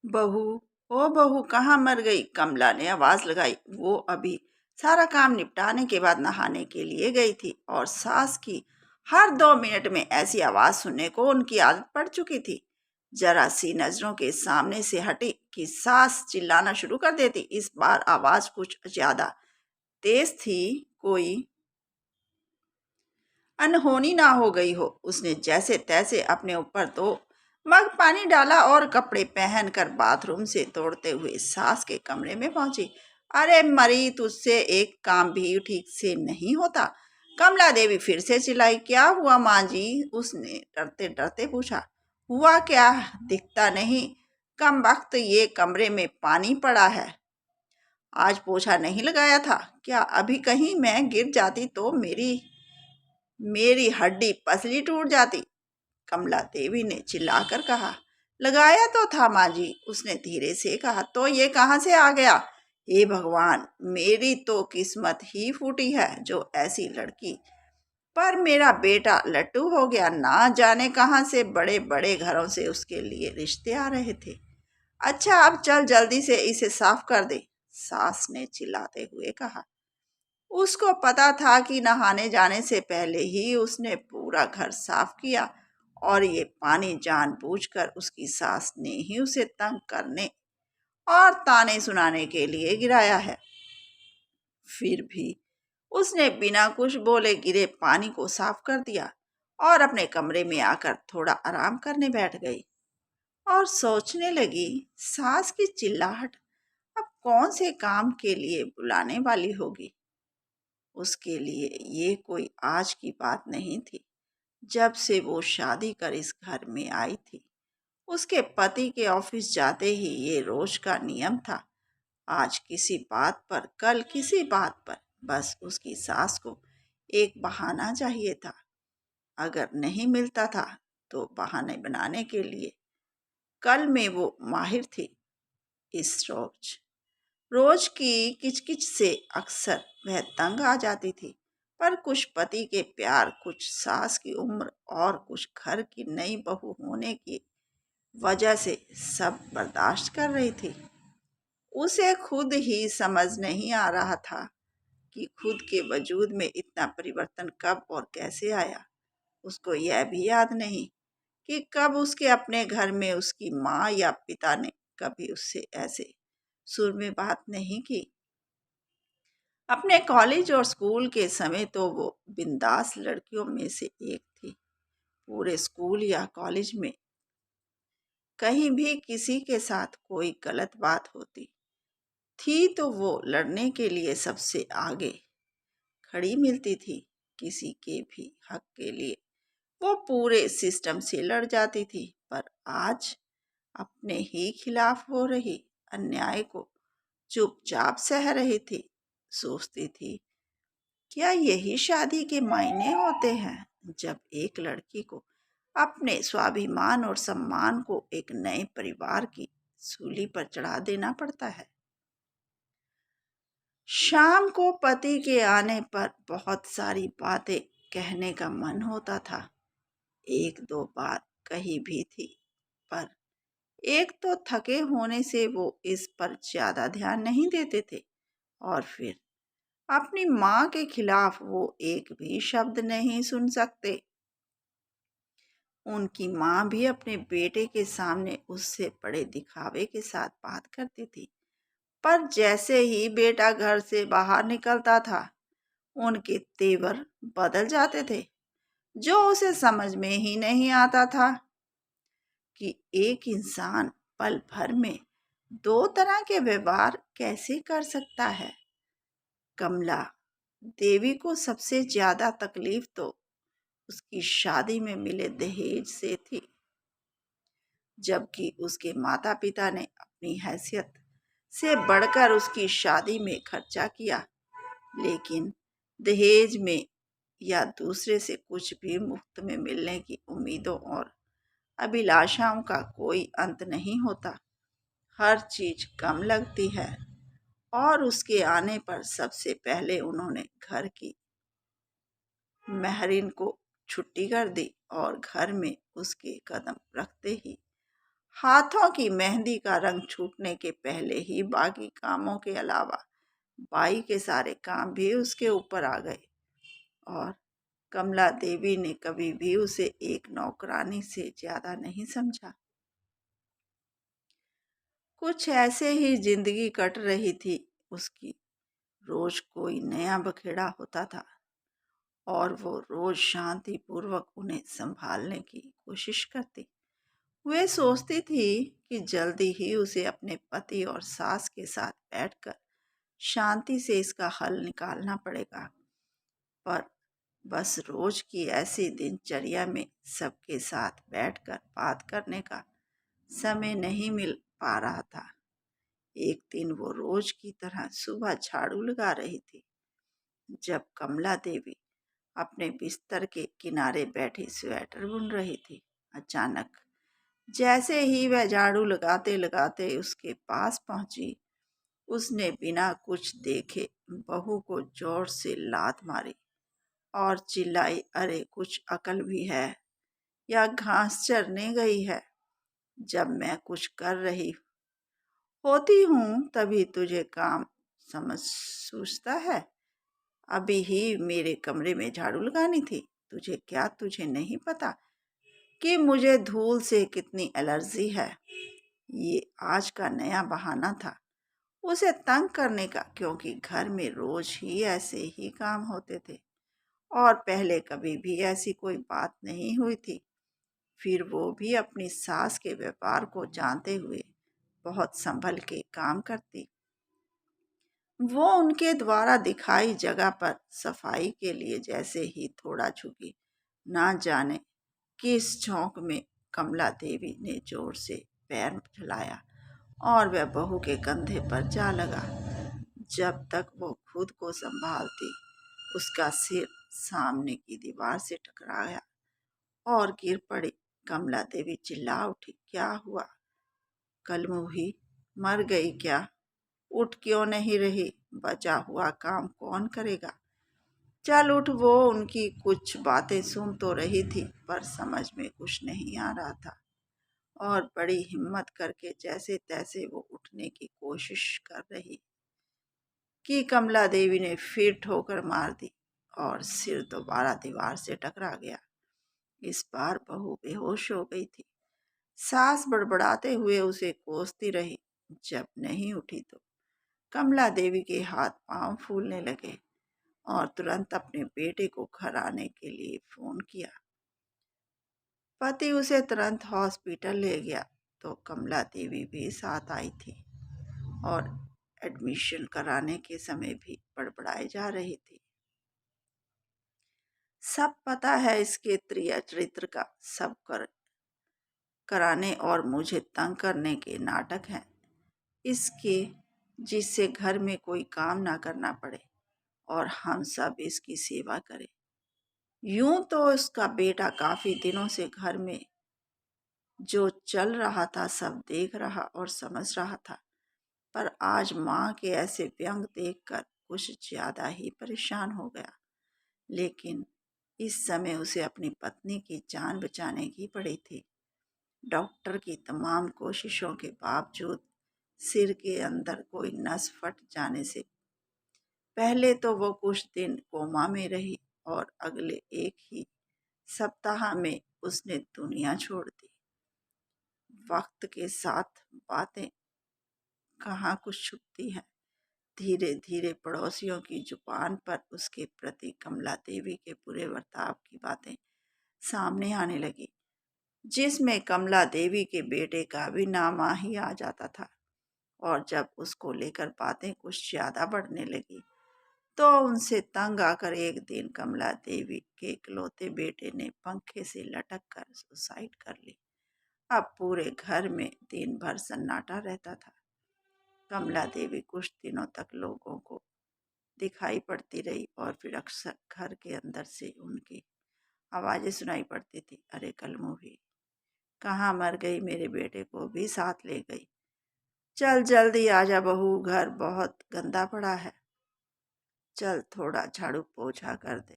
बहू, ओ बहू, कहाँ मर गई? कमला ने आवाज लगाई। वो अभी सारा काम निपटाने के बाद नहाने के लिए गई थी और सास की हर 2 मिनट में ऐसी आवाज सुनने को उनकी आदत पड़ चुकी थी। जरा सी नजरों के सामने से हटी कि सास चिल्लाना शुरू कर देती। इस बार आवाज कुछ ज्यादा तेज थी, कोई अनहोनी ना हो गई हो। उसने जैसे तैसे अपने ऊपर तो मग पानी डाला और कपड़े पहनकर बाथरूम से दौड़ते हुए सास के कमरे में पहुंची। अरे मरी, तुझसे एक काम भी ठीक से नहीं होता? कमला देवी फिर से चिल्लाई। क्या हुआ माँ जी? उसने डरते डरते पूछा। हुआ क्या, दिखता नहीं? कम वक्त ये कमरे में पानी पड़ा है। आज पोछा नहीं लगाया था क्या? अभी कहीं मैं गिर जाती तो मेरी मेरी हड्डी पसली टूट जाती। कमला देवी ने चिल्लाकर कहा। लगाया तो था माँ जी, उसने धीरे से कहा। तो ये कहाँ से आ गया? हे भगवान, मेरी तो किस्मत ही फूटी है जो ऐसी लड़की पर मेरा बेटा लट्टू हो गया। ना जाने कहाँ से बड़े बड़े घरों से उसके लिए रिश्ते आ रहे थे। अच्छा, अब चल जल्दी से इसे साफ कर दे, सास ने चिल्लाते हुए कहा। उसको पता था कि नहाने जाने से पहले ही उसने पूरा घर साफ किया और ये पानी जानबूझकर उसकी सास ने ही उसे तंग करने और ताने सुनाने के लिए गिराया है। फिर भी उसने बिना कुछ बोले गिरे पानी को साफ कर दिया और अपने कमरे में आकर थोड़ा आराम करने बैठ गई और सोचने लगी, सास की चिल्लाहट अब कौन से काम के लिए बुलाने वाली होगी। उसके लिए ये कोई आज की बात नहीं थी। जब से वो शादी कर इस घर में आई थी, उसके पति के ऑफिस जाते ही ये रोज का नियम था। आज किसी बात पर, कल किसी बात पर, बस उसकी सास को एक बहाना चाहिए था। अगर नहीं मिलता था तो बहाने बनाने के लिए कल में वो माहिर थी। इस रोज रोज की किचकिच से अक्सर वह तंग आ जाती थी, पर कुछ पति के प्यार, कुछ सास की उम्र और कुछ घर की नई बहू होने की वजह से सब बर्दाश्त कर रही थी। उसे खुद ही समझ नहीं आ रहा था कि खुद के वजूद में इतना परिवर्तन कब और कैसे आया। उसको यह भी याद नहीं कि कब उसके अपने घर में उसकी माँ या पिता ने कभी उससे ऐसे सुर में बात नहीं की। अपने कॉलेज और स्कूल के समय तो वो बिंदास लड़कियों में से एक थी। पूरे स्कूल या कॉलेज में कहीं भी किसी के साथ कोई गलत बात होती थी तो वो लड़ने के लिए सबसे आगे खड़ी मिलती थी। किसी के भी हक के लिए वो पूरे सिस्टम से लड़ जाती थी। पर आज अपने ही खिलाफ हो रही अन्याय को चुपचाप सह रही थी। सोचती थी, क्या यही शादी के मायने होते हैं, जब एक लड़की को अपने स्वाभिमान और सम्मान को एक नए परिवार की सूली पर चढ़ा देना पड़ता है। शाम को पति के आने पर बहुत सारी बातें कहने का मन होता था। एक दो बात कही भी थी, पर एक तो थके होने से वो इस पर ज्यादा ध्यान नहीं देते थे, और फिर अपनी माँ के खिलाफ वो एक भी शब्द नहीं सुन सकते। उनकी माँ भी अपने बेटे के सामने उससे बड़े दिखावे के साथ बात करती थी, पर जैसे ही बेटा घर से बाहर निकलता था, उनके तेवर बदल जाते थे। जो उसे समझ में ही नहीं आता था कि एक इंसान पल भर में दो तरह के व्यवहार कैसे कर सकता है। कमला देवी को सबसे ज्यादा तकलीफ तो उसकी शादी में मिले दहेज से थी, जबकि उसके माता पिता ने अपनी हैसियत से बढ़कर उसकी शादी में खर्चा किया। लेकिन दहेज में या दूसरे से कुछ भी मुफ्त में मिलने की उम्मीदों और अभिलाषाओं का कोई अंत नहीं होता। हर चीज कम लगती है, और उसके आने पर सबसे पहले उन्होंने घर की महरीन को छुट्टी कर दी और घर में उसके कदम रखते ही हाथों की मेहंदी का रंग छूटने के पहले ही बाकी कामों के अलावा बाई के सारे काम भी उसके ऊपर आ गए और कमला देवी ने कभी भी उसे एक नौकरानी से ज्यादा नहीं समझा। कुछ ऐसे ही जिंदगी कट रही थी उसकी। रोज कोई नया बखेड़ा होता था और वो रोज शांतिपूर्वक उन्हें संभालने की कोशिश करती। वे सोचती थी कि जल्दी ही उसे अपने पति और सास के साथ बैठकर शांति से इसका हल निकालना पड़ेगा। पर बस रोज की ऐसी दिनचर्या में सबके साथ बैठकर बात करने का समय नहीं मिल पा रहा था। एक दिन वो रोज की तरह सुबह झाड़ू लगा रही थी जब कमला देवी अपने बिस्तर के किनारे बैठी स्वेटर बुन रही थी। अचानक जैसे ही वह झाड़ू लगाते लगाते उसके पास पहुंची, उसने बिना कुछ देखे बहू को जोर से लात मारी और चिल्लाई, अरे कुछ अकल भी है या घास चरने गई है? जब मैं कुछ कर रही होती हूँ तभी तुझे काम समझ सूझता है। अभी ही मेरे कमरे में झाड़ू लगानी थी। तुझे नहीं पता कि मुझे धूल से कितनी एलर्जी है? ये आज का नया बहाना था उसे तंग करने का, क्योंकि घर में रोज ही ऐसे ही काम होते थे और पहले कभी भी ऐसी कोई बात नहीं हुई थी। फिर वो भी अपनी सास के व्यापार को जानते हुए बहुत संभल के काम करती। वो उनके द्वारा दिखाई जगह पर सफाई के लिए जैसे ही थोड़ा झुकी, ना जाने किस झोंक में कमला देवी ने जोर से पैर फैलाया और वह बहू के कंधे पर जा लगा। जब तक वो खुद को संभालती, उसका सिर सामने की दीवार से टकराया और गिर पड़ी। कमला देवी चिल्ला उठी, क्या हुआ? कलमुही मर गई क्या? उठ क्यों नहीं रही? बचा हुआ काम कौन करेगा? चल उठ। वो उनकी कुछ बातें सुन तो रही थी पर समझ में कुछ नहीं आ रहा था और बड़ी हिम्मत करके जैसे तैसे वो उठने की कोशिश कर रही कि कमला देवी ने फिर ठोकर मार दी और सिर दोबारा दीवार से टकरा गया। इस बार बहू बेहोश हो गई थी। सास बड़बड़ाते हुए उसे कोसती रही। जब नहीं उठी तो कमला देवी के हाथ पांव फूलने लगे और तुरंत अपने बेटे को घर आने के लिए फोन किया। पति उसे तुरंत हॉस्पिटल ले गया तो कमला देवी भी साथ आई थी और एडमिशन कराने के समय भी बड़बड़ाई जा रही थी। सब पता है इसके चरित्र का, सब कराने और मुझे तंग करने के नाटक हैं इसके, जिससे घर में कोई काम ना करना पड़े और हम सब इसकी सेवा करें। यूं तो उसका बेटा काफी दिनों से घर में जो चल रहा था सब देख रहा और समझ रहा था, पर आज माँ के ऐसे व्यंग देखकर कुछ ज्यादा ही परेशान हो गया। लेकिन इस समय उसे अपनी पत्नी की जान बचाने की पड़ी थी। डॉक्टर की तमाम कोशिशों के बावजूद सिर के अंदर कोई नस फट जाने से पहले तो वो कुछ दिन कोमा में रही और अगले एक ही सप्ताह में उसने दुनिया छोड़ दी। वक्त के साथ बातें कहाँ कुछ छुपती हैं। धीरे धीरे पड़ोसियों की जुबान पर उसके प्रति कमला देवी के बुरे बर्ताव की बातें सामने आने लगी, जिसमें कमला देवी के बेटे का भी नाम ही आ जाता था। और जब उसको लेकर बातें कुछ ज्यादा बढ़ने लगी तो उनसे तंग आकर एक दिन कमला देवी के इकलौते बेटे ने पंखे से लटक कर सुसाइड कर ली। अब पूरे घर में दिन भर सन्नाटा रहता था। कमला देवी कुछ दिनों तक लोगों को दिखाई पड़ती रही और फिर अक्सर घर के अंदर से उनकी आवाजें सुनाई पड़ती थी, अरे कलमुही कहाँ मर गई? मेरे बेटे को भी साथ ले गई। चल जल्दी आजा बहू, घर बहुत गंदा पड़ा है। चल थोड़ा झाड़ू पोछा कर दे।